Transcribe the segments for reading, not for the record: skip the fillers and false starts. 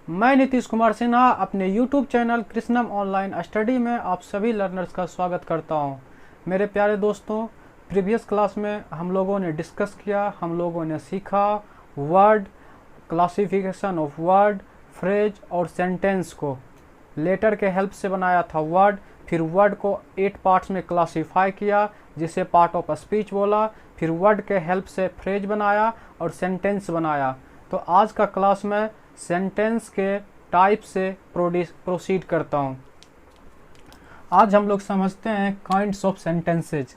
मैं नीतीश कुमार सिन्हा अपने YouTube channel कृष्णम online study में आप सभी लर्नर्स का स्वागत करता हूं। मेरे प्यारे दोस्तों, प्रीवियस क्लास में हम लोगों ने डिस्कस किया, हम लोगों ने सीखा word, classification of word, phrase और सेंटेंस को लेटर के हेल्प से बनाया था वर्ड। फिर वर्ड को 8 पार्ट्स में क्लासीफाई किया जिसे पार्ट ऑफ स्पीच बोला। फिर वर्ड के हेल्प से फ्रेज बनाया और सेंटेंस बनाया। तो आज का क्लास में सेंटेंस के टाइप से प्रोसीड करता हूं। आज हम लोग समझते हैं काइंड्स ऑफ सेंटेंसेज,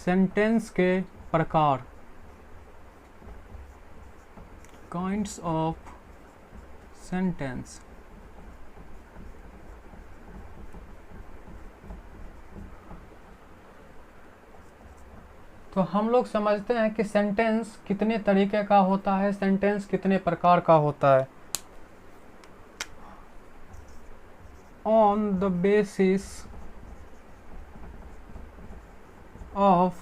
सेंटेंस के प्रकार, काइंड्स ऑफ सेंटेंस। तो हम लोग समझते हैं कि सेंटेंस कितने तरीके का होता है, सेंटेंस कितने प्रकार का होता है। On the basis of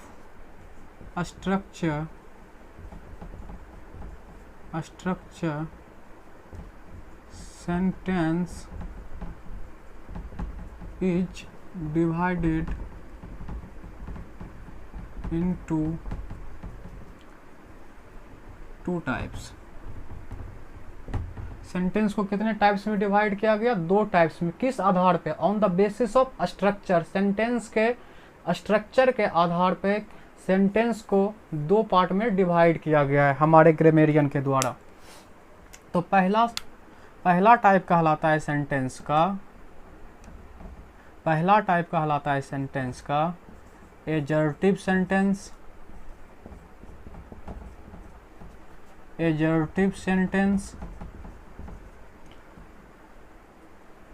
structure sentence is divided into two types. Sentence को कितने टाइप्स में डिवाइड किया गया? 2 टाइप्स में। किस आधार पे? On the basis of structure, sentence के स्ट्रक्चर के आधार पे सेंटेंस को 2 पार्ट में डिवाइड किया गया है हमारे ग्रामेरियन के द्वारा। तो पहला टाइप कहलाता है सेंटेंस का, एजर्टिव सेंटेंस,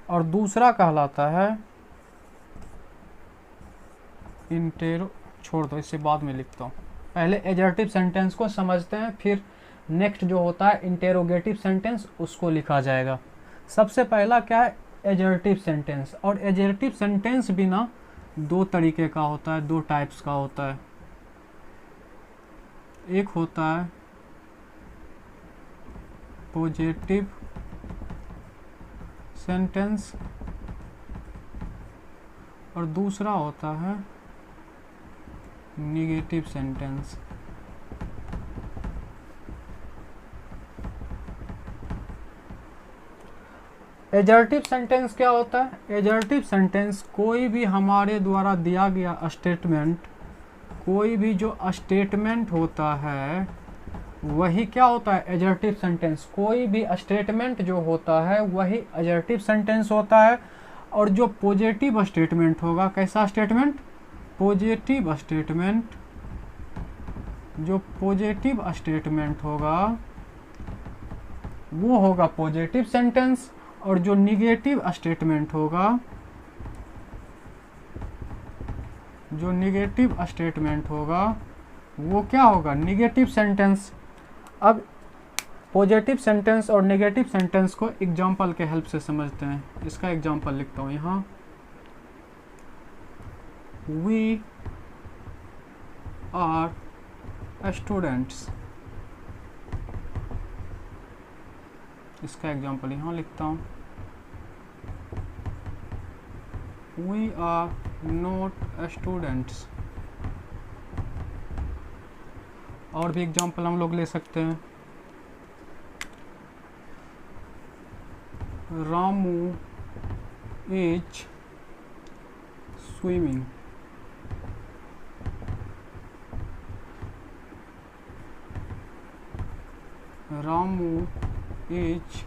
और दूसरा कहलाता है छोड़ दो, इससे बाद में लिखता हूँ। पहले एजर्टिव सेंटेंस को समझते हैं, फिर नेक्स्ट जो होता है इंटेरोगेटिव सेंटेंस, उसको लिखा जाएगा। सबसे पहला क्या है? Assertive sentence. और एजर्टिव सेंटेंस भी ना 2 तरीके का होता है, 2 टाइप्स का होता है। एक होता है पॉजिटिव सेंटेंस और दूसरा होता है नेगेटिव सेंटेंस। एजर्टिव सेंटेंस क्या होता है? एजर्टिव सेंटेंस कोई भी हमारे द्वारा दिया गया स्टेटमेंट, कोई भी जो स्टेटमेंट होता है वही क्या होता है? Assertive sentence. कोई भी स्टेटमेंट जो होता है वही एजर्टिव सेंटेंस होता है। और जो पॉजिटिव स्टेटमेंट होगा, कैसा स्टेटमेंट? Positive statement. जो पॉजिटिव स्टेटमेंट होगा वो होगा पॉजिटिव सेंटेंस, और जो निगेटिव स्टेटमेंट होगा, वो क्या होगा? Negative sentence. अब पॉजिटिव सेंटेंस और नेगेटिव सेंटेंस को एग्जाम्पल के हेल्प से समझते हैं। इसका एग्जाम्पल लिखता हूँ यहाँ। We are students. इसका एग्जाम्पल यहाँ लिखता हूँ। We are not students. और भी एग्जाम्पल हम लोग ले सकते हैं। Ramu is swimming. Ramu is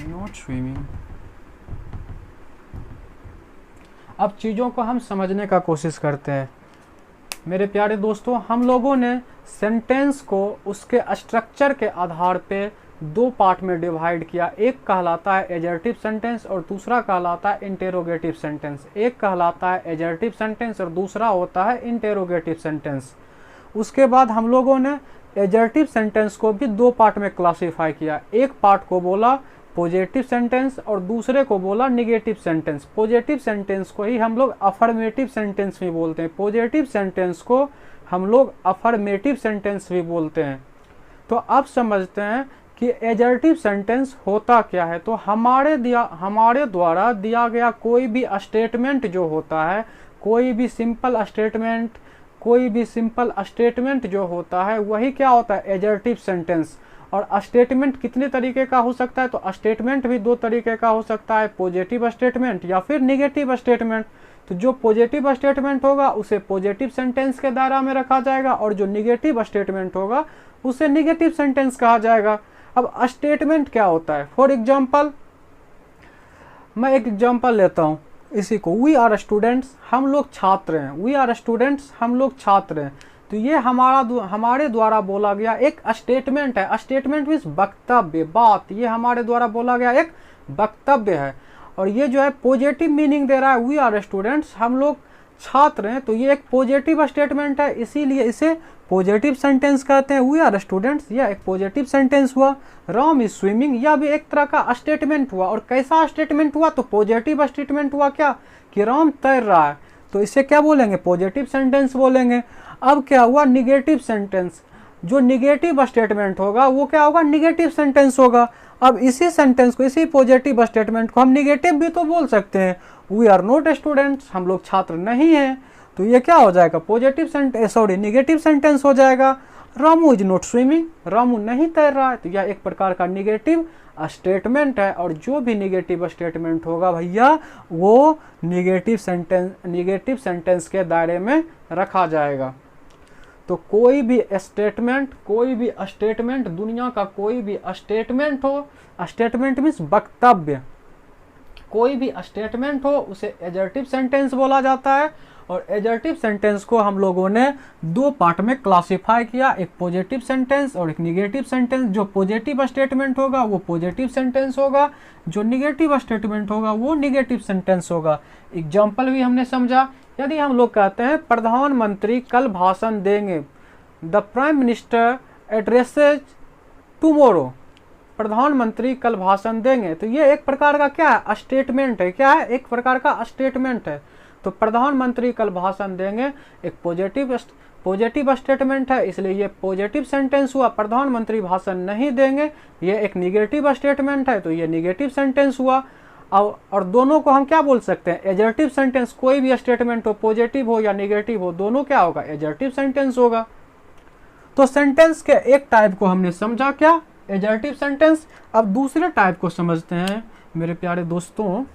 not swimming. अब चीज़ों को हम समझने का कोशिश करते हैं। मेरे प्यारे दोस्तों, हम लोगों ने सेंटेंस को उसके स्ट्रक्चर के आधार पे 2 पार्ट में डिवाइड किया। एक कहलाता है एजर्टिव सेंटेंस और दूसरा कहलाता है इंटेरोगेटिव सेंटेंस। एक कहलाता है एजर्टिव सेंटेंस और दूसरा होता है इंटेरोगेटिव सेंटेंस। उसके बाद हम लोगों ने एजर्टिव सेंटेंस को भी 2 पार्ट में क्लासीफाई किया। एक पार्ट को बोला पॉजिटिव सेंटेंस और दूसरे को बोला निगेटिव सेंटेंस। पॉजिटिव सेंटेंस को ही हम लोग अफर्मेटिव सेंटेंस भी बोलते हैं। पॉजिटिव सेंटेंस को हम लोग अफर्मेटिव सेंटेंस भी बोलते हैं। तो अब समझते हैं कि एजर्टिव सेंटेंस होता क्या है। तो हमारे द्वारा दिया गया कोई भी स्टेटमेंट जो होता है, कोई भी सिंपल स्टेटमेंट जो होता है वही क्या होता है, एजर्टिव सेंटेंस। और स्टेटमेंट कितने तरीके का हो सकता है, तो स्टेटमेंट भी दो तरीके का हो सकता है, पॉजिटिव स्टेटमेंट या फिर निगेटिव स्टेटमेंट। तो जो पॉजिटिव स्टेटमेंट होगा उसे पॉजिटिव सेंटेंस के दायरा में रखा जाएगा, और जो निगेटिव स्टेटमेंट होगा उसे निगेटिव सेंटेंस कहा जाएगा। अब स्टेटमेंट क्या होता है, फॉर एग्जाम्पल मैं एक एग्जाम्पल लेता हूँ इसी को, वी आर स्टूडेंट्स, हम लोग छात्र हैं, वी आर स्टूडेंट्स, हम लोग छात्र हैं। तो ये हमारे द्वारा बोला गया एक स्टेटमेंट है। स्टेटमेंट मीन्स वक्तव्य, बात, ये हमारे द्वारा बोला गया एक वक्तव्य है। और ये जो है पॉजिटिव मीनिंग दे रहा है, वी आर स्टूडेंट्स, हम लोग छात्र हैं, तो ये एक पॉजिटिव स्टेटमेंट है, इसीलिए इसे पॉजिटिव सेंटेंस कहते हैं। वी आर स्टूडेंट्स, यह एक पॉजिटिव सेंटेंस हुआ। राम इज स्विमिंग, यह भी एक तरह का स्टेटमेंट हुआ। और कैसा स्टेटमेंट हुआ, तो पॉजिटिव स्टेटमेंट हुआ, क्या कि राम तैर रहा है, तो इसे क्या बोलेंगे, पॉजिटिव सेंटेंस बोलेंगे। अब क्या हुआ, निगेटिव सेंटेंस, जो निगेटिव स्टेटमेंट होगा वो क्या होगा, निगेटिव सेंटेंस होगा। अब इसी सेंटेंस को, इसी पॉजिटिव स्टेटमेंट को हम निगेटिव भी तो बोल सकते हैं, वी आर नॉट स्टूडेंट्स, हम लोग छात्र नहीं हैं, तो ये क्या हो जाएगा, पॉजिटिव सेंटेंस, निगेटिव सेंटेंस हो जाएगा। Ramu is not swimming, Ramu नहीं तैर रहा है, तो यह एक प्रकार का निगेटिव स्टेटमेंट है। और जो भी निगेटिव स्टेटमेंट होगा भैया वो निगेटिव सेंटेंस के दायरे में रखा जाएगा। तो कोई भी स्टेटमेंट दुनिया का कोई भी स्टेटमेंट हो, स्टेटमेंट मीन्स वक्तव्य, कोई भी स्टेटमेंट हो उसे एजर्टिव सेंटेंस बोला जाता है। और एजर्टिव सेंटेंस को हम लोगों ने दो पार्ट में क्लासिफाई किया, एक पॉजिटिव सेंटेंस और एक निगेटिव सेंटेंस। जो पॉजिटिव स्टेटमेंट होगा वो पॉजिटिव सेंटेंस होगा, जो निगेटिव स्टेटमेंट होगा वो निगेटिव सेंटेंस होगा। एग्जाम्पल भी हमने समझा, यदि हम लोग कहते हैं प्रधानमंत्री कल भाषण देंगे, the prime minister addresses tomorrow, प्रधानमंत्री कल भाषण देंगे, तो ये एक प्रकार का क्या है, स्टेटमेंट है, क्या है, एक प्रकार का स्टेटमेंट है। तो प्रधानमंत्री कल भाषण देंगे एक पॉजिटिव स्टेटमेंट है, इसलिए ये पॉजिटिव सेंटेंस हुआ। प्रधानमंत्री भाषण नहीं देंगे, ये एक निगेटिव स्टेटमेंट है, तो ये निगेटिव सेंटेंस हुआ। और दोनों को हम क्या बोल सकते हैं, एजर्टिव सेंटेंस, कोई भी स्टेटमेंट हो, पॉजिटिव हो या निगेटिव हो, दोनों क्या होगा, एजर्टिव सेंटेंस होगा। तो सेंटेंस के एक टाइप को हमने समझा, क्या, एजर्टिव सेंटेंस। अब दूसरे टाइप को समझते हैं मेरे प्यारे दोस्तों,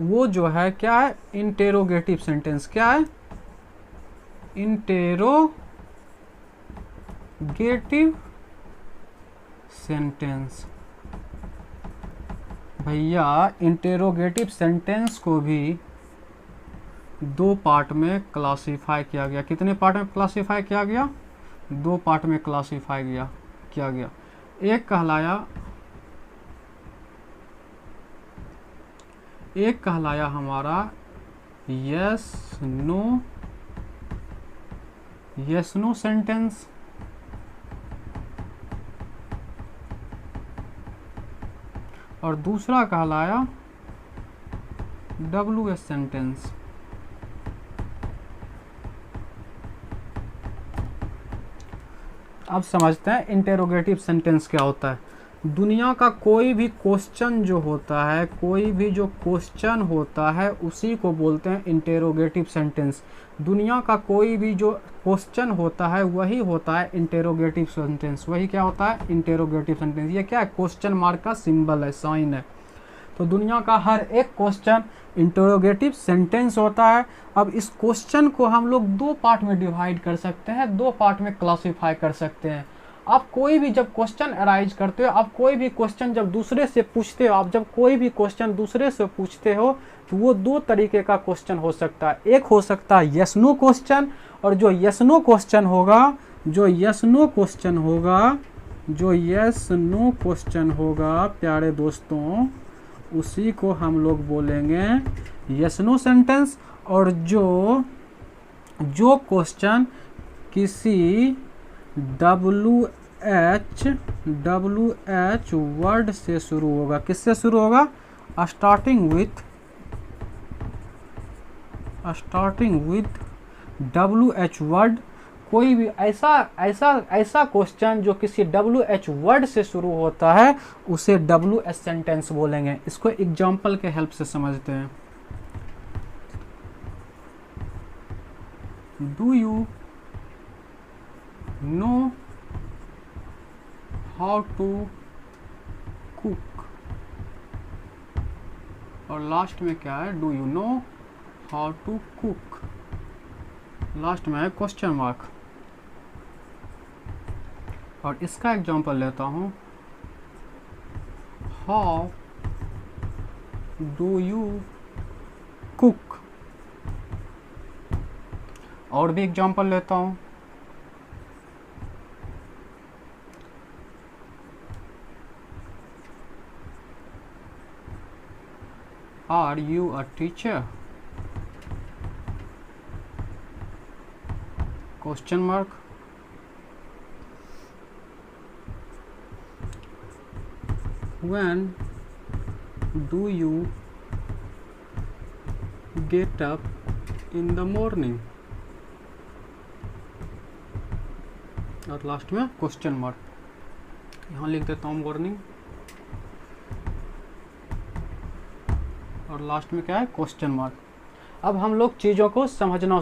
वो जो है क्या है, इंटेरोगेटिव सेंटेंस। क्या है, इंटेरोगेटिव सेंटेंस। भैया इंटेरोगेटिव सेंटेंस को भी दो पार्ट में क्लासिफाई किया गया। कितने पार्ट में क्लासिफाई किया गया, दो पार्ट में क्लासिफाई किया गया। एक कहलाया हमारा यस नो सेंटेंस, और दूसरा कहलाया WS सेंटेंस। अब समझते हैं इंटेरोगेटिव सेंटेंस क्या होता है। दुनिया का कोई भी क्वेश्चन जो होता है, कोई भी जो क्वेश्चन होता है उसी को बोलते हैं इंटेरोगेटिव सेंटेंस। दुनिया का कोई भी जो क्वेश्चन होता है वही होता है इंटेरोगेटिव सेंटेंस। वही क्या होता है, इंटेरोगेटिव सेंटेंस। ये क्या है, क्वेश्चन मार्क का सिंबल है, साइन है। तो दुनिया का हर एक क्वेश्चन इंटेरोगेटिव सेंटेंस होता है। अब इस क्वेश्चन को हम लोग दो पार्ट में डिवाइड कर सकते हैं, दो पार्ट में क्लासिफाई कर सकते हैं। आप कोई भी जब क्वेश्चन अराइज करते हो, आप कोई भी क्वेश्चन जब दूसरे से पूछते हो, आप जब कोई भी क्वेश्चन दूसरे से पूछते हो तो वो दो तरीके का क्वेश्चन हो सकता है। एक हो सकता है यस नो क्वेश्चन, और जो यस नो क्वेश्चन होगा प्यारे दोस्तों, उसी को हम लोग बोलेंगे यस नो सेंटेंस। और जो क्वेश्चन किसी WH वर्ड से शुरू होगा, किससे शुरू होगा, स्टार्टिंग विथ WH वर्ड, कोई भी ऐसा ऐसा ऐसा क्वेश्चन जो किसी WH वर्ड से शुरू होता है उसे WH सेंटेंस बोलेंगे। इसको एग्जाम्पल के हेल्प से समझते हैं। Do you know how to cook, और लास्ट में क्या है, do you know how to cook, last में है क्वेश्चन मार्क। और इसका एग्जांपल लेता हूं, हाउ डू यू कुक। और भी एग्जांपल लेता हूं, are you a teacher, question mark. When do you get up in the morning, और लास्ट में क्वेश्चन मार्क। यहाँ लिख देता हूँ मॉर्निंग, और लास्ट में क्या है, क्वेश्चन मार्क। अब हम लोग चीज़ों को समझना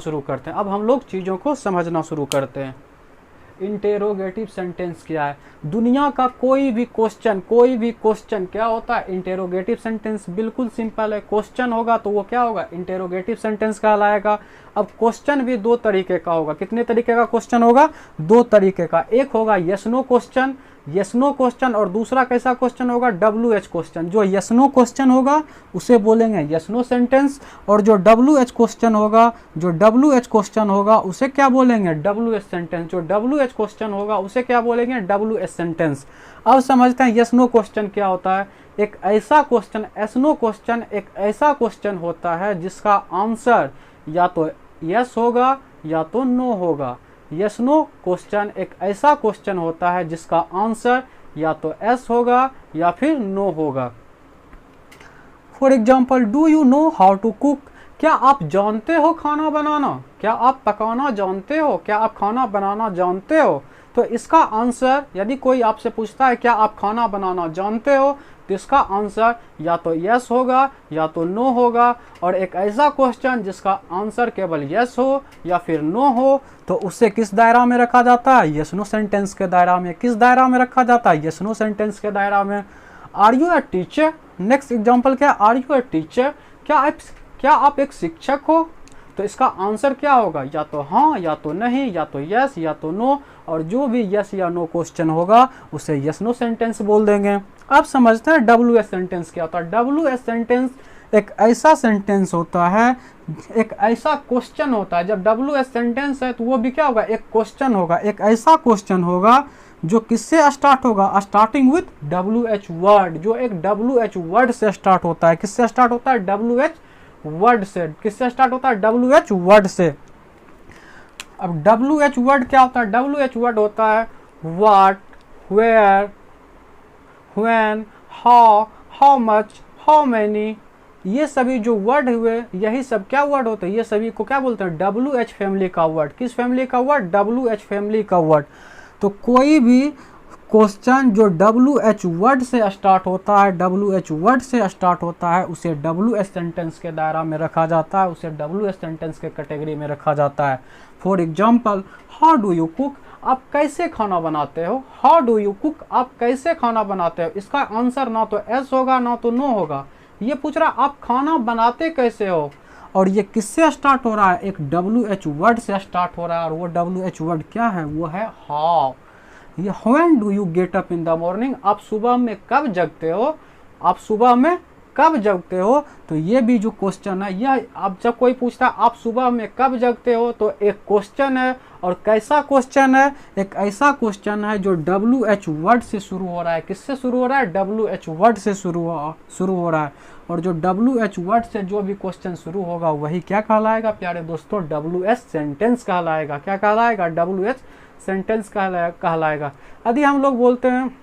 शुरू करते हैं। इंटेरोगेटिव सेंटेंस क्या है? दुनिया का कोई भी क्वेश्चन क्या होता है? Interrogative sentence. बिल्कुल सिंपल है, क्वेश्चन होगा तो वो क्या होगा, इंटेरोगेटिव सेंटेंस कहलाएगा। अब क्वेश्चन भी दो तरीके का होगा। कितने तरीके का क्वेश्चन होगा? दो तरीके का। एक होगा यस नो क्वेश्चन, और दूसरा कैसा क्वेश्चन होगा, WH क्वेश्चन। जो यस नो क्वेश्चन होगा उसे बोलेंगे यस नो सेंटेंस, और जो WH क्वेश्चन होगा उसे क्या बोलेंगे, WH सेंटेंस। जो WH क्वेश्चन होगा उसे क्या बोलेंगे, WH सेंटेंस। अब समझते हैं यस नो क्वेश्चन क्या होता है। एक ऐसा क्वेश्चन, एस नो क्वेश्चन एक ऐसा क्वेश्चन होता है जिसका आंसर या तो यस होगा या तो नो होगा। यस नो क्वेश्चन एक ऐसा क्वेश्चन होता है जिसका आंसर या तो एस होगा या फिर नो होगा। For example, do you know how to cook, क्या आप जानते हो खाना बनाना? क्या आप पकाना जानते हो? क्या आप खाना बनाना जानते हो? तो इसका आंसर, यदि कोई आपसे पूछता है क्या आप खाना बनाना जानते हो, तो इसका आंसर या तो यस होगा या तो नो होगा। और एक ऐसा क्वेश्चन जिसका आंसर केवल यस हो या फिर नो हो, तो उसे किस दायरा में रखा जाता है, यस नो सेंटेंस के दायरा में। किस दायरा में रखा जाता है, यस नो सेंटेंस के दायरा में। Are you a teacher, next example क्या है, आर यू अ टीचर, क्या आप एक शिक्षक हो? तो इसका आंसर क्या होगा, या तो हाँ या तो नहीं, या तो यस या तो नो। और जो भी यस या नो क्वेश्चन होगा उसे यस नो सेंटेंस बोल देंगे। अब समझते हैं WH सेंटेंस क्या होता है। WH सेंटेंस एक ऐसा सेंटेंस होता है, एक ऐसा क्वेश्चन होता है। जब WH सेंटेंस है तो वो भी क्या होगा, एक क्वेश्चन होगा। एक ऐसा क्वेश्चन होगा जो किससे स्टार्ट होगा, स्टार्टिंग विथ WH वर्ड। जो एक WH वर्ड से स्टार्ट होता है। किससे स्टार्ट होता है, WH वर्ड से। किससे स्टार्ट होता है, WH वर्ड से। अब WH वर्ड क्या होता है, WH वर्ड होता है what, where, when, how much, how many. ये सभी जो वर्ड हुए, यही सब क्या वर्ड होते हैं, ये सभी को क्या बोलते हैं, WH फैमिली का वर्ड। किस फैमिली का वर्ड, WH फैमिली का वर्ड। तो कोई भी क्वेश्चन जो WH वर्ड से स्टार्ट होता है, WH वर्ड से स्टार्ट होता है, उसे WH सेंटेंस के दायरा में रखा जाता है, उसे WH सेंटेंस के कैटेगरी में रखा जाता है। For example, how do you cook, आप कैसे खाना बनाते हो। हाउ डू यू कुक, आप कैसे खाना बनाते हो। इसका आंसर ना तो एस होगा ना तो नो होगा। ये पूछ रहा आप खाना बनाते कैसे हो, और ये किससे स्टार्ट हो रहा है, एक WH वर्ड से स्टार्ट हो रहा है। और वो WH वर्ड क्या है, वो है हाउ। ये when do you get up in the morning, आप सुबह में कब जगते हो, आप सुबह में कब जगते हो। तो ये भी जो क्वेश्चन है, यह अब जब कोई पूछता है आप सुबह में कब जगते हो, तो एक क्वेश्चन है। और कैसा क्वेश्चन है, एक ऐसा क्वेश्चन है जो WH वर्ड से शुरू हो रहा है। किससे शुरू हो रहा है, WH वर्ड से शुरू हो रहा है। और जो WH वर्ड से जो भी क्वेश्चन शुरू होगा वही क्या कहलाएगा प्यारे दोस्तों, WH सेंटेंस कहलाएगा। क्या कहलाएगा, WH सेंटेंस कहलाएगा। यदि हम लोग बोलते हैं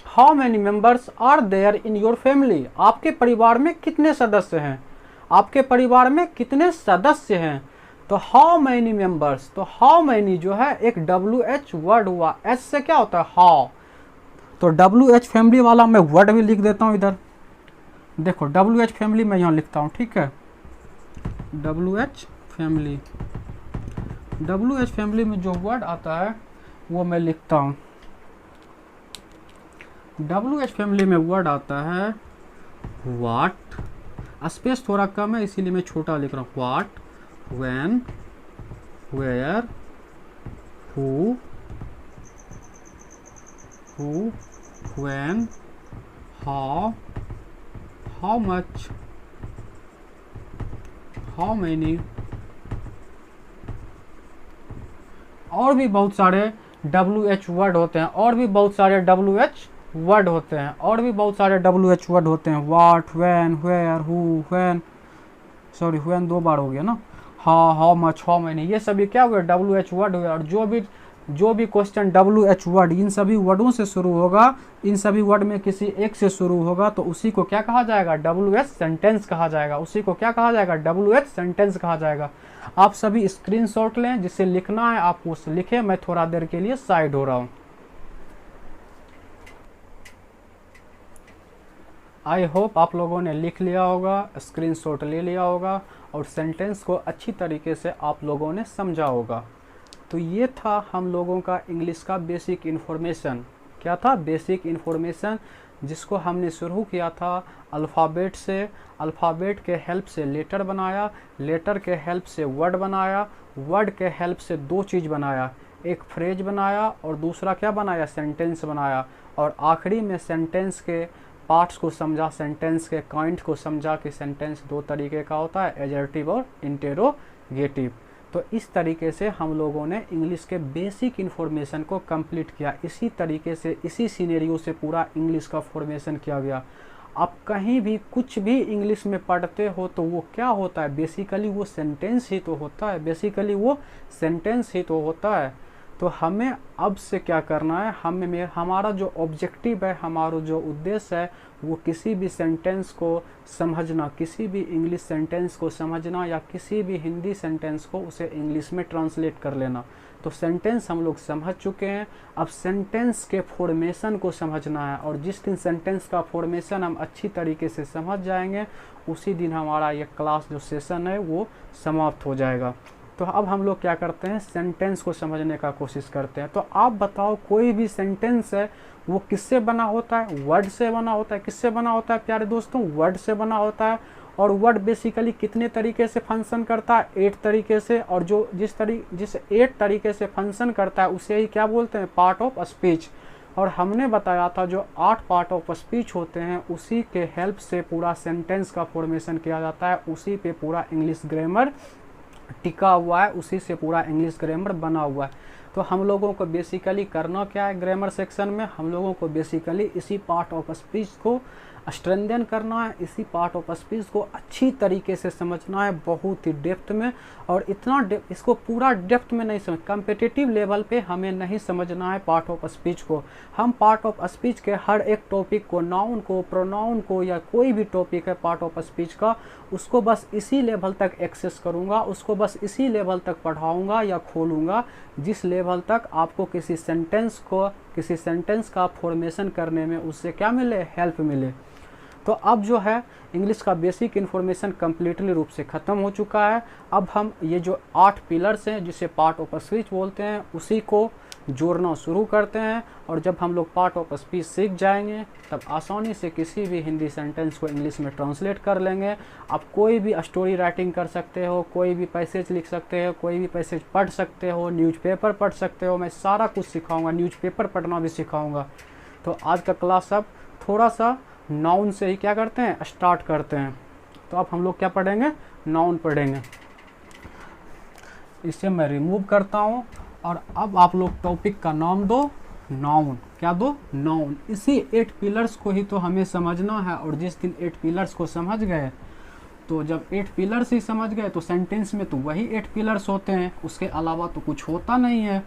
how many members are there in your family, आपके परिवार में कितने सदस्य हैं, आपके परिवार में कितने सदस्य हैं। तो हाउ मैनी मेंबर्स, तो हाउ मैनी जो है एक WH वर्ड हुआ, एच से क्या होता है हाउ, तो WH फैमिली वाला मैं वर्ड भी लिख देता हूँ इधर, देखो WH फैमिली मैं यहाँ लिखता हूँ, ठीक है, WH फैमिली, WH फैमिली में जो वर्ड आता है वो मैं लिखता हूँ। WH फैमिली में वर्ड आता है व्हाट, स्पेस थोड़ा कम है इसीलिए मैं छोटा लिख रहा हूँ, what, when, where, who, when, how, how much, how many, और भी बहुत सारे WH वर्ड होते हैं, और भी बहुत सारे WH वर्ड होते हैं, और भी बहुत सारे WH वर्ड होते हैं, what, when, where, who, when, sorry when 2 बार हो गया ना, हाउ मच, हाउ मैनी, ये सभी क्या हुए WH वर्ड हुए। और जो भी क्वेश्चन WH वर्ड इन सभी वर्डों से शुरू होगा, इन सभी वर्ड में किसी एक से शुरू होगा, तो उसी को क्या कहा जाएगा WH सेंटेंस कहा जाएगा, उसी को क्या कहा जाएगा WH सेंटेंस कहा जाएगा। आप सभी स्क्रीनशॉट लें, जिसे लिखना है आप उसे लिखें, मैं थोड़ा देर के लिए साइड हो रहा हूँ। आई होप आप लोगों ने लिख लिया होगा, स्क्रीनशॉट ले लिया होगा और सेंटेंस को अच्छी तरीके से आप लोगों ने समझा होगा। तो ये था हम लोगों का इंग्लिश का बेसिक इन्फॉर्मेशन। क्या था? बेसिक इन्फॉर्मेशन, जिसको हमने शुरू किया था अल्फ़ाबेट से। अल्फ़ाबेट के हेल्प से लेटर बनाया, लेटर के हेल्प से वर्ड बनाया, वर्ड के हेल्प से 2 चीज़ बनाया, एक फ्रेज बनाया और दूसरा क्या बनाया? सेंटेंस बनाया। और आखिरी में सेंटेंस के पार्ट्स को समझा, सेंटेंस के काइंड को समझा कि सेंटेंस 2 तरीके का होता है, एडजेक्टिव और इंटेरोगेटिव। तो इस तरीके से हम लोगों ने इंग्लिश के बेसिक इन्फॉर्मेशन को कंप्लीट किया। इसी तरीके से, इसी सिनेरियो से पूरा इंग्लिश का फॉर्मेशन किया गया। आप कहीं भी कुछ भी इंग्लिश में पढ़ते हो तो वो क्या होता है? बेसिकली वो सेंटेंस ही तो होता है, बेसिकली वो सेंटेंस ही तो होता है। तो हमें अब से क्या करना है, हमारा जो ऑब्जेक्टिव है, हमारा जो उद्देश्य है, वो किसी भी सेंटेंस को समझना, किसी भी इंग्लिश सेंटेंस को समझना या किसी भी हिंदी सेंटेंस को उसे इंग्लिश में ट्रांसलेट कर लेना। तो सेंटेंस हम लोग समझ चुके हैं, अब सेंटेंस के फॉर्मेशन को समझना है। और जिस दिन सेंटेंस का फॉर्मेशन हम अच्छी तरीके से समझ जाएंगे, उसी दिन हमारा ये क्लास जो सेशन है वो समाप्त हो जाएगा। तो अब हम लोग क्या करते हैं? सेंटेंस को समझने का कोशिश करते हैं। तो आप बताओ, कोई भी सेंटेंस है वो किससे बना होता है? वर्ड से बना होता है। किससे बना होता है प्यारे दोस्तों? वर्ड से बना होता है। और वर्ड बेसिकली कितने तरीके से फंक्शन करता है? 8 तरीके से। और जिस 8 तरीके से फंक्शन करता है उसे ही क्या बोलते हैं? Part of speech. और हमने बताया था जो 8 पार्ट ऑफ स्पीच होते हैं उसी के हेल्प से पूरा सेंटेंस का फॉर्मेशन किया जाता है, उसी पे पूरा इंग्लिश ग्रामर टिका हुआ है, उसी से पूरा इंग्लिश ग्रामर बना हुआ है। तो हम लोगों को बेसिकली करना क्या है? ग्रामर सेक्शन में हम लोगों को बेसिकली इसी पार्ट ऑफ स्पीच को स्ट्रेंथन करना है, इसी पार्ट ऑफ स्पीच को अच्छी तरीके से समझना है, बहुत ही डेप्थ में। और इतना इसको पूरा डेप्थ में नहीं समझ, कम्पिटिटिव लेवल पे हमें नहीं समझना है पार्ट ऑफ स्पीच को। हम पार्ट ऑफ स्पीच के हर एक टॉपिक को, नाउन को, प्रोनाउन को, या कोई भी टॉपिक है पार्ट ऑफ स्पीच का, उसको बस इसी लेवल तक एक्सेस करूँगा, उसको बस इसी लेवल तक पढ़ाऊँगा या खोलूँगा जिस लेवल तक आपको किसी सेंटेंस का फॉर्मेशन करने में उससे क्या मिले? हेल्प मिले। तो अब जो है इंग्लिश का बेसिक इन्फॉर्मेशन कम्प्लीटली रूप से ख़त्म हो चुका है। अब हम ये जो 8 पिलर्स हैं जिसे पार्ट ऑफ स्पीच बोलते हैं उसी को जोड़ना शुरू करते हैं। और जब हम लोग पार्ट ऑफ स्पीच सीख जाएंगे तब आसानी से किसी भी हिंदी सेंटेंस को इंग्लिश में ट्रांसलेट कर लेंगे। आप कोई भी स्टोरी राइटिंग कर सकते हो, कोई भी पैसेज लिख सकते हो, कोई भी पैसेज पढ़ सकते हो, न्यूज़पेपर पढ़ सकते हो। मैं सारा कुछ सिखाऊंगा, न्यूज़पेपर पढ़ना भी सिखाऊंगा। तो आज का क्लास अब थोड़ा सा नाउन से ही क्या करते हैं? स्टार्ट करते हैं। तो अब हम लोग क्या पढ़ेंगे? नाउन पढ़ेंगे। इसे मैं रिमूव करता हूँ और अब आप लोग टॉपिक का नाम दो, नाउन। क्या दो? नाउन। इसी 8 पिलर्स को ही तो हमें समझना है। और जिस दिन 8 पिलर्स को समझ गए, तो जब 8 पिलर्स ही समझ गए तो सेंटेंस में तो वही 8 पिलर्स होते हैं, उसके अलावा तो कुछ होता नहीं है।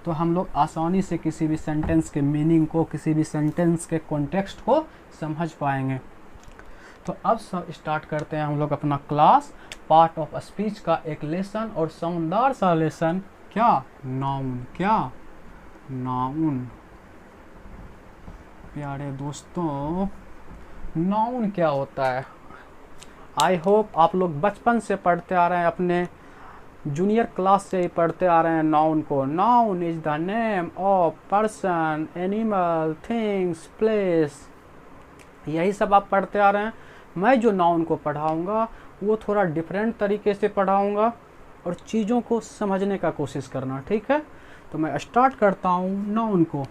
तो हम लोग आसानी से किसी भी सेंटेंस के मीनिंग को, किसी भी सेंटेंस के कॉन्टेक्स्ट को समझ पाएंगे। तो अब स्टार्ट करते हैं हम लोग अपना क्लास पार्ट ऑफ स्पीच का एक लेसन, और शानदार सा लेसन। क्या? नाउन। क्या? नाउन। प्यारे दोस्तों, नाउन क्या होता है? आई होप आप लोग बचपन से पढ़ते आ रहे हैं, अपने जूनियर क्लास से ही पढ़ते आ रहे हैं नाउन को। Noun is the name of person, animal, things, place, यही सब आप पढ़ते आ रहे हैं। मैं जो नाउन को पढ़ाऊंगा वो थोड़ा डिफरेंट तरीके से पढ़ाऊंगा, और चीज़ों को समझने का कोशिश करना, ठीक है? तो मैं स्टार्ट करता हूँ नाउन को।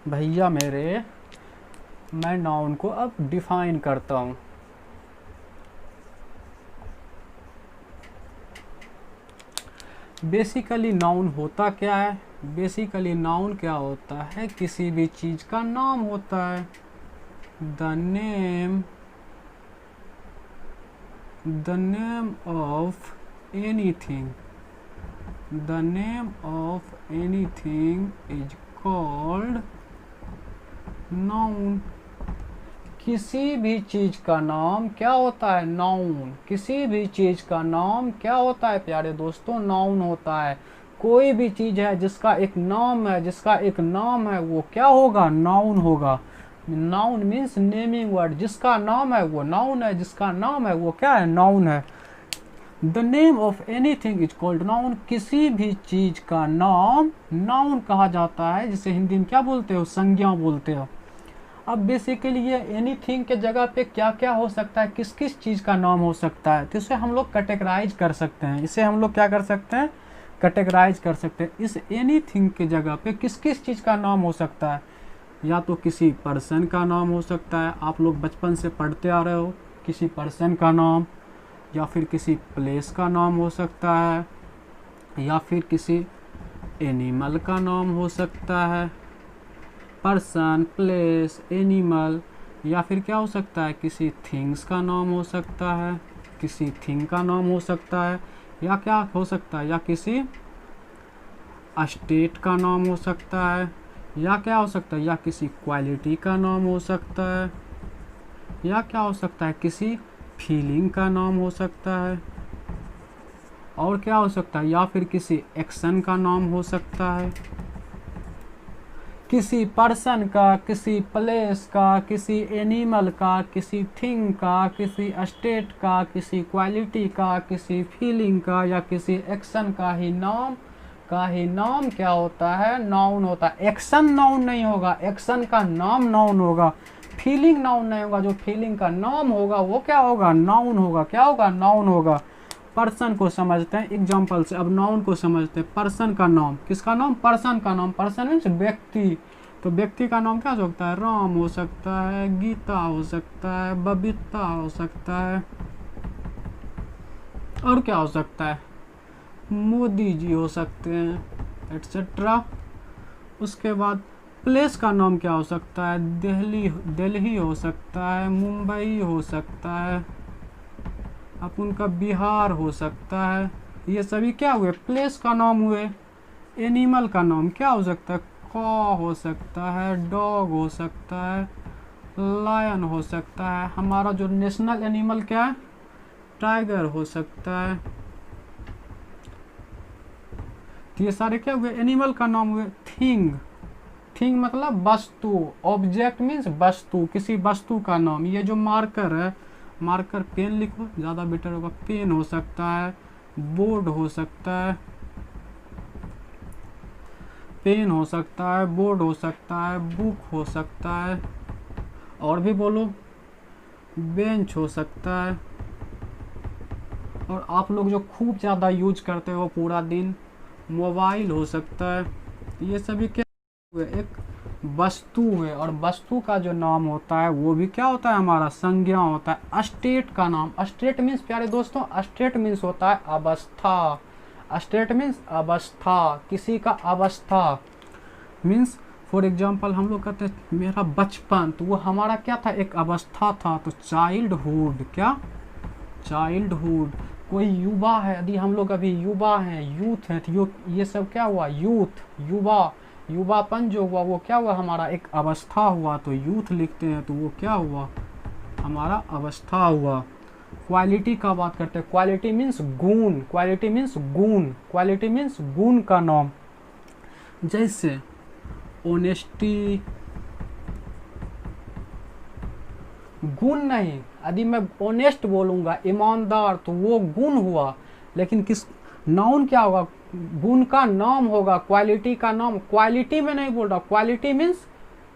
भैया मेरे, मैं नाउन को अब डिफाइन करता हूँ। बेसिकली नाउन होता क्या है? बेसिकली नाउन क्या होता है? किसी भी चीज़ का नाम होता है। The name of anything, the name of anything is called noun. किसी भी चीज का नाम क्या होता है? नाउन। किसी भी चीज का नाम क्या होता है प्यारे दोस्तों? नाउन होता है। कोई भी चीज है जिसका एक नाम है, जिसका एक नाम है, वो क्या होगा? नाउन होगा। Noun means naming word. जिसका नाम है वो नाउन है, जिसका नाम है वो क्या है? नाउन है। The name of anything is called noun. किसी भी चीज का नाम नाउन कहा जाता है, जिसे हिंदी में क्या बोलते हो? संज्ञा बोलते हो। अब बेसिकली ये एनीथिंग के जगह पे क्या क्या हो सकता है, किस किस चीज़ का नाम हो सकता है, तो इसे हम लोग कैटेगराइज कर सकते हैं। इसे हम लोग क्या कर सकते हैं? कैटेगराइज कर सकते हैं। इस एनीथिंग के जगह पे किस किस चीज़ का नाम हो सकता है? या तो किसी पर्सन का नाम हो सकता है, आप लोग बचपन से पढ़ते आ रहे हो, किसी पर्सन का नाम, या फिर किसी प्लेस का नाम हो सकता है, या फिर किसी एनिमल का नाम हो सकता है। पर्सन, प्लेस, एनिमल, या फिर क्या हो सकता है? किसी थिंग्स का नाम हो सकता है, किसी थिंग का नाम हो सकता है, या क्या हो सकता है? या किसी स्टेट का नाम हो सकता है, या क्या हो सकता है? या किसी क्वालिटी का नाम हो सकता है, या क्या हो सकता है? किसी फीलिंग का नाम हो सकता है, और क्या हो सकता है? या फिर किसी एक्शन का नाम हो सकता है। किसी पर्सन का, किसी प्लेस का, किसी एनिमल का, किसी थिंग का, किसी स्टेट का, किसी क्वालिटी का, किसी फीलिंग का, या किसी एक्शन का ही नाम क्या होता है? नाउन होता है। एक्शन नाउन नहीं होगा, एक्शन का नाम नाउन होगा। फीलिंग नाउन नहीं होगा, जो फीलिंग का नाम होगा वो क्या होगा? नाउन होगा। क्या होगा? नाउन होगा। पर्सन को समझते हैं एग्जाम्पल से। अब नाउन को समझते हैं। पर्सन का नाम, किसका नाम? पर्सन का नाम। पर्सन मीन्स व्यक्ति। तो व्यक्ति का नाम क्या हो सकता है? राम हो सकता है, गीता हो सकता है, बबीता हो सकता है, और क्या हो सकता है? मोदी जी हो सकते हैं, एटसेट्रा। उसके बाद प्लेस का नाम क्या हो सकता है? दिल्ली हो सकता है, मुंबई हो सकता है, अपन का बिहार हो सकता है। ये सभी क्या हुए? प्लेस का नाम हुए। एनिमल का नाम क्या हो सकता है? कॉ हो सकता है, डॉग हो सकता है, लायन हो सकता है। हमारा जो नेशनल एनिमल क्या है? टाइगर हो सकता है। तो ये सारे क्या हुए? एनिमल का नाम हुए। थिंग मतलब वस्तु। ऑब्जेक्ट मीन्स वस्तु, किसी वस्तु का नाम। ये जो मार्कर है, मार्कर पेन लिखो ज़्यादा बेटर होगा। पेन हो सकता है, बोर्ड हो सकता है, पेन हो सकता है, बोर्ड हो सकता है, बुक हो सकता है, और भी बोलो, बेंच हो सकता है। और आप लोग जो खूब ज़्यादा यूज करते हो पूरा दिन, मोबाइल हो सकता है। ये सभी क्या हुए? एक वस्तु है, और वस्तु का जो नाम होता है वो भी क्या होता है? हमारा संज्ञा होता है। स्टेट का नाम, स्टेट मीन्स प्यारे दोस्तों, स्टेट मीन्स होता है अवस्था। स्टेट मीन्स अवस्था, किसी का अवस्था। मीन्स फॉर एग्जाम्पल हम लोग कहते हैं मेरा बचपन, तो वो हमारा क्या था? एक अवस्था था। तो चाइल्डहुड, क्या? चाइल्डहुड। कोई युवा है, यदि हम लोग अभी युवा हैं, यूथ है, तो ये सब क्या हुआ? यूथ, युवा। युवापन जो हुआ वो क्या हुआ? हमारा एक अवस्था हुआ। तो यूथ लिखते हैं तो वो क्या हुआ? हमारा अवस्था हुआ। क्वालिटी का बात करते हैं, क्वालिटी मीन्स गुण, क्वालिटी मीन्स गुण, क्वालिटी मीन्स गुण का नाम। जैसे ऑनेस्टी, गुण नहीं, यदि मैं ऑनेस्ट बोलूंगा, ईमानदार, तो वो गुण हुआ। लेकिन किस नाउन क्या होगा, गुण का नाम होगा, क्वालिटी का नाम। क्वालिटी में नहीं बोल रहा, क्वालिटी मीन्स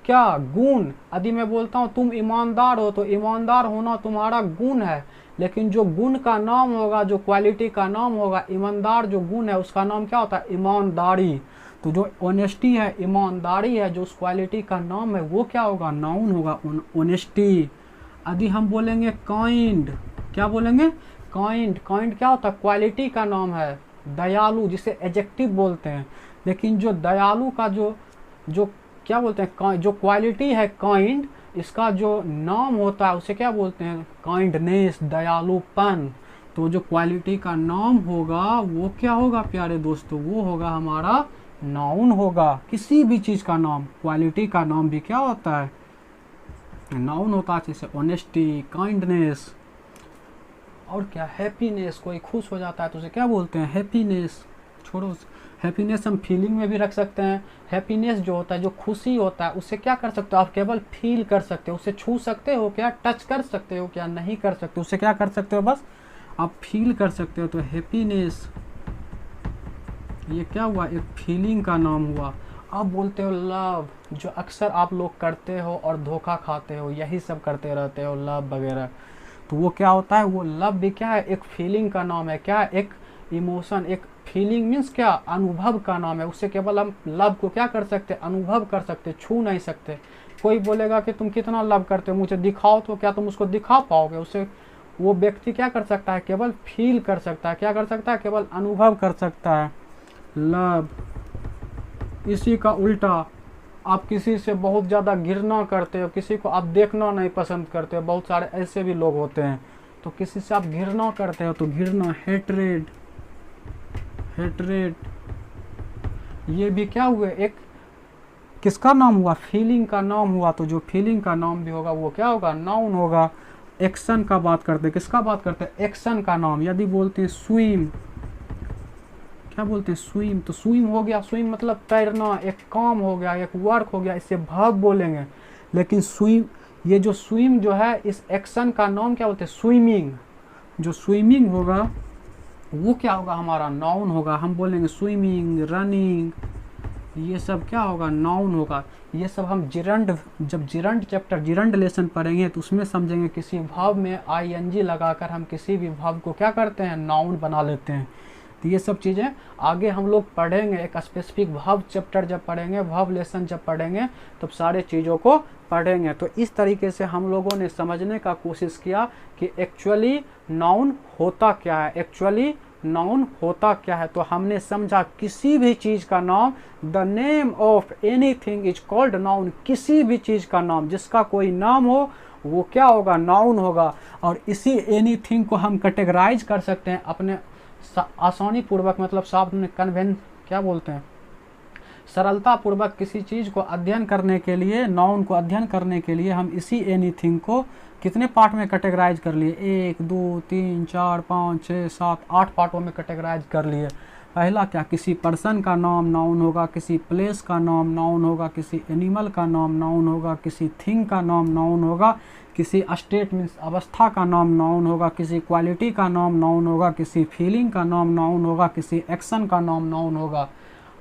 क्या, गुण। यदि मैं बोलता हूँ तुम ईमानदार हो, तो ईमानदार होना तुम्हारा गुण है। लेकिन जो गुण का नाम होगा, जो क्वालिटी का नाम होगा, ईमानदार जो गुण है उसका नाम क्या होता है, ईमानदारी। तो जो ऑनेस्टी है, ईमानदारी है, जो उस क्वालिटी का नाम है, वो क्या होगा, नाउन होगा, ऑनेस्टी। यदि हम बोलेंगे काइंड, क्या बोलेंगे, काइंड, काइंड क्या होता है, क्वालिटी का नाम है। दयालु जिसे एडजेक्टिव बोलते हैं। लेकिन जो दयालु का जो जो क्या बोलते हैं, जो क्वालिटी है काइंड, इसका जो नाम होता है उसे क्या बोलते हैं, काइंडनेस, दयालुपन। तो जो क्वालिटी का नाम होगा वो क्या होगा प्यारे दोस्तों, वो होगा हमारा नाउन होगा। किसी भी चीज का नाम, क्वालिटी का नाम भी क्या होता है, नाउन होता है। जैसे ऑनेस्टी, काइंडनेस, और क्या, हैप्पीनेस, कोई खुश हो जाता है तो उसे क्या बोलते हैं, हैप्पीनेस। छोड़ो, हैप्पीनेस हम फीलिंग में भी रख सकते हैं। हैप्पीनेस जो होता है, जो खुशी होता है, उससे क्या कर सकते हो आप, केवल फील कर सकते हो, उसे छू सकते हो क्या, टच कर सकते हो क्या, नहीं कर सकते, उससे क्या कर सकते हो, बस आप फील कर सकते हो। तो हैप्पीनेस ये क्या हुआ, एक फीलिंग का नाम हुआ। आप बोलते हो लव, जो अक्सर आप लोग करते हो और धोखा खाते हो, यही सब करते रहते हो, लव वगैरह। तो वो क्या होता है, वो लव भी क्या है, एक फीलिंग का नाम है। क्या, एक इमोशन, एक फीलिंग मीन्स क्या, अनुभव का नाम है। उससे केवल हम लव को क्या कर सकते, अनुभव कर सकते, छू नहीं सकते। कोई बोलेगा कि तुम कितना लव करते हो, मुझे दिखाओ, तो क्या तुम उसको दिखा पाओगे, उसे वो व्यक्ति क्या कर सकता है, केवल फील कर सकता है। क्या कर सकता है, केवल अनुभव कर सकता है, लव। इसी का उल्टा, आप किसी से बहुत ज़्यादा घृणा करते हो, किसी को आप देखना नहीं पसंद करते हो, बहुत सारे ऐसे भी लोग होते हैं। तो किसी से आप घृणा करते हो तो घृणा, हेट्रेड, हेट्रेड, ये भी क्या हुए, एक किसका नाम हुआ, फीलिंग का नाम हुआ। तो जो फीलिंग का नाम भी होगा वो क्या होगा, नाउन होगा। एक्शन का बात करते हैं, किसका बात करते हैं, एक्शन का नाम। यदि बोलते हैं स्विम, क्या बोलते हैं, स्विम, तो स्विम हो गया, स्विम मतलब तैरना, एक काम हो गया, एक वर्क हो गया, इससे वर्ब बोलेंगे। लेकिन स्विम, ये जो स्विम जो है, इस एक्शन का नाम क्या बोलते हैं, स्विमिंग। जो स्विमिंग होगा वो क्या होगा, हमारा नाउन होगा। हम बोलेंगे स्विमिंग, रनिंग, ये सब क्या होगा, नाउन होगा। ये सब हम जिरंड, जब जिरंड चैप्टर, जिरंड लेसन पढ़ेंगे तो उसमें समझेंगे। किसी वर्ब में आईएनजी लगाकर हम किसी भी वर्ब को क्या करते हैं, नाउन बना लेते हैं। तो ये सब चीज़ें आगे हम लोग पढ़ेंगे। एक स्पेसिफिक वर्ब चैप्टर जब पढ़ेंगे, वर्ब लेसन जब पढ़ेंगे, तब सारे चीज़ों को पढ़ेंगे। तो इस तरीके से हम लोगों ने समझने का कोशिश किया कि एक्चुअली नाउन होता क्या है, एक्चुअली नाउन होता क्या है। तो हमने समझा किसी भी चीज़ का नाम, the name of anything is called noun. किसी भी चीज़ का नाम, जिसका कोई नाम हो, वो क्या होगा, नाउन होगा। और इसी एनीथिंग को हम कैटेगराइज कर सकते हैं अपने आसानी पूर्वक, मतलब साथ कन्वेंस, क्या बोलते हैं, सरलता पूर्वक किसी चीज़ को अध्ययन करने के लिए, नाउन को अध्ययन करने के लिए हम इसी एनीथिंग को कितने पार्ट में कैटेगराइज कर लिए, 1 2 3 4 5 6 7 8 पार्टों में कैटेगराइज कर लिए। पहला क्या, किसी पर्सन का नाम नाउन होगा, किसी प्लेस का नाम नाउन होगा, किसी एनिमल का नाम नाउन होगा, किसी थिंग का नाम नाउन होगा, किसी स्टेट मीन्स अवस्था का नाम नाउन होगा, किसी क्वालिटी का नाम नाउन होगा, किसी फीलिंग का नाम नाउन होगा, किसी एक्शन का नाम नाउन होगा।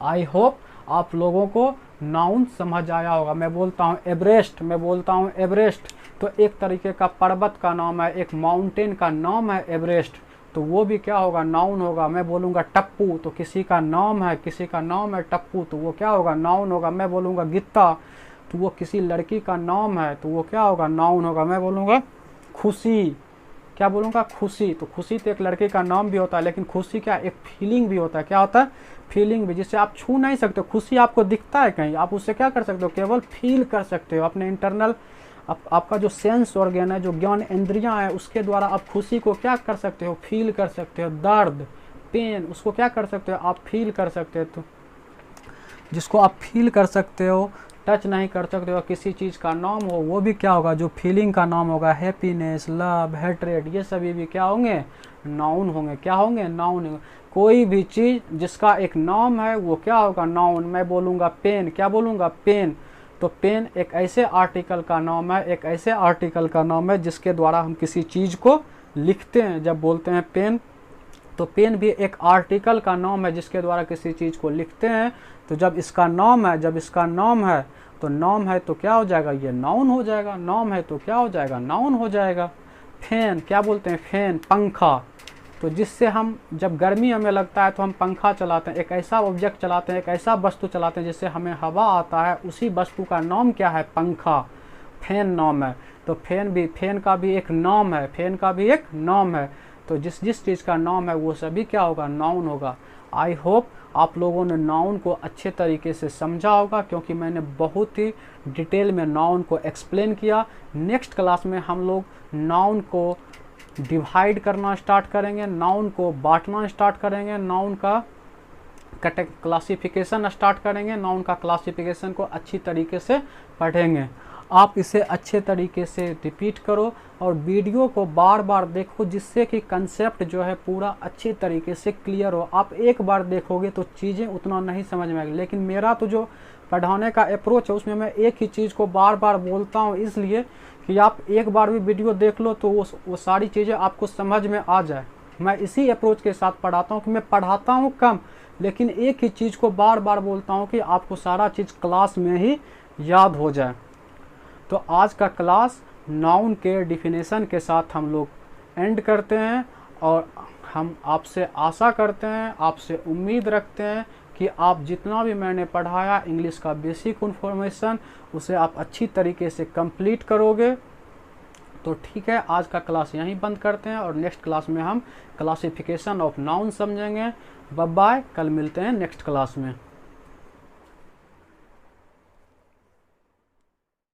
आई होप आप लोगों को नाउन समझ आया होगा। मैं बोलता हूँ एवरेस्ट, मैं बोलता हूँ एवरेस्ट, तो एक तरीके का पर्वत का नाम है, एक माउंटेन का नाम है एवरेस्ट, तो वो भी क्या होगा, नाउन होगा। मैं बोलूँगा टप्पू, तो किसी का नाम है, किसी का नाम है टप्पू, तो वो क्या होगा, नाउन होगा। मैं बोलूँगा गीता, तो वो किसी लड़की का नाम है, तो वो क्या होगा, नाउन होगा। मैं बोलूँगा खुशी, क्या बोलूँगा, खुशी, तो खुशी तो एक लड़के का नाम भी होता है, लेकिन खुशी क्या, एक फीलिंग भी होता है। क्या होता है, फीलिंग भी, जिसे आप छू नहीं सकते। खुशी आपको दिखता है कहीं, आप उससे क्या कर सकते हो, केवल फील कर सकते हो। अपने इंटरनल आपका जो सेंस ऑर्गन है, जो ज्ञान इंद्रियां हैं, उसके द्वारा आप खुशी को क्या कर सकते हो, फील कर सकते हो। दर्द, पेन, उसको क्या कर सकते हो, आप फील कर सकते हो। तो जिसको आप फील कर सकते हो, टच नहीं कर सकते हो किसी चीज़ का नाम हो, वो भी क्या होगा, जो फीलिंग का नाम होगा, हैप्पीनेस, लव, हेट्रेड, ये सभी भी क्या होंगे, नाउन होंगे। क्या होंगे, नाउन होंगे। कोई भी चीज़ जिसका एक नाम है वो क्या होगा, नाउन। मैं बोलूँगा पेन, क्या बोलूँगा, पेन, तो पेन एक ऐसे आर्टिकल का नाम है, एक ऐसे आर्टिकल का नाम है जिसके द्वारा हम किसी चीज़ को लिखते हैं। जब बोलते हैं पेन, तो पेन भी एक आर्टिकल का नाम है जिसके द्वारा किसी चीज़ को लिखते हैं। तो जब इसका नाम है, जब इसका नाम है, तो नाम है तो क्या हो जाएगा, ये नाउन हो जाएगा। नाम है तो क्या हो जाएगा, नाउन हो जाएगा। फैन, क्या बोलते हैं, फैन, पंखा, तो जिससे हम, जब गर्मी हमें लगता है तो हम पंखा चलाते हैं, एक ऐसा ऑब्जेक्ट चलाते हैं, एक ऐसा वस्तु चलाते हैं जिससे हमें हवा आता है, उसी वस्तु का नाम क्या है, पंखा, फैन नाम है। तो फैन भी, फैन का भी एक नाम है, फैन का भी एक नाम है। तो जिस जिस चीज़ का नाम है वो सभी क्या होगा, नाउन होगा। आई होप आप लोगों ने नाउन को अच्छे तरीके से समझा होगा, क्योंकि मैंने बहुत ही डिटेल में नाउन को एक्सप्लेन किया। नेक्स्ट क्लास में हम लोग नाउन को डिवाइड करना स्टार्ट करेंगे, नाउन को बांटना स्टार्ट करेंगे, नाउन का क्लासिफिकेशन स्टार्ट करेंगे, नाउन का क्लासिफिकेशन को अच्छी तरीके से पढ़ेंगे। आप इसे अच्छे तरीके से रिपीट करो और वीडियो को बार बार देखो, जिससे कि कंसेप्ट जो है पूरा अच्छे तरीके से क्लियर हो। आप एक बार देखोगे तो चीज़ें उतना नहीं समझ में आएगी, लेकिन मेरा तो जो पढ़ाने का अप्रोच है उसमें मैं एक ही चीज़ को बार बार बोलता हूँ, इसलिए कि आप एक बार भी वीडियो देख लो तो वो सारी चीज़ें आपको समझ में आ जाए। मैं इसी अप्रोच के साथ पढ़ाता हूँ कि मैं पढ़ाता हूँ कम, लेकिन एक ही चीज़ को बार बार बोलता हूँ कि आपको सारा चीज़ क्लास में ही याद हो जाए। तो आज का क्लास नाउन के डिफिनेशन के साथ हम लोग एंड करते हैं, और हम आपसे आशा करते हैं, आपसे उम्मीद रखते हैं कि आप जितना भी मैंने पढ़ाया इंग्लिश का बेसिक इन्फॉर्मेशन, उसे आप अच्छी तरीके से कंप्लीट करोगे। तो ठीक है, आज का क्लास यहीं बंद करते हैं और नेक्स्ट क्लास में हम क्लासिफिकेशन ऑफ नाउन समझेंगे। बाय बाय, कल मिलते हैं नेक्स्ट क्लास में।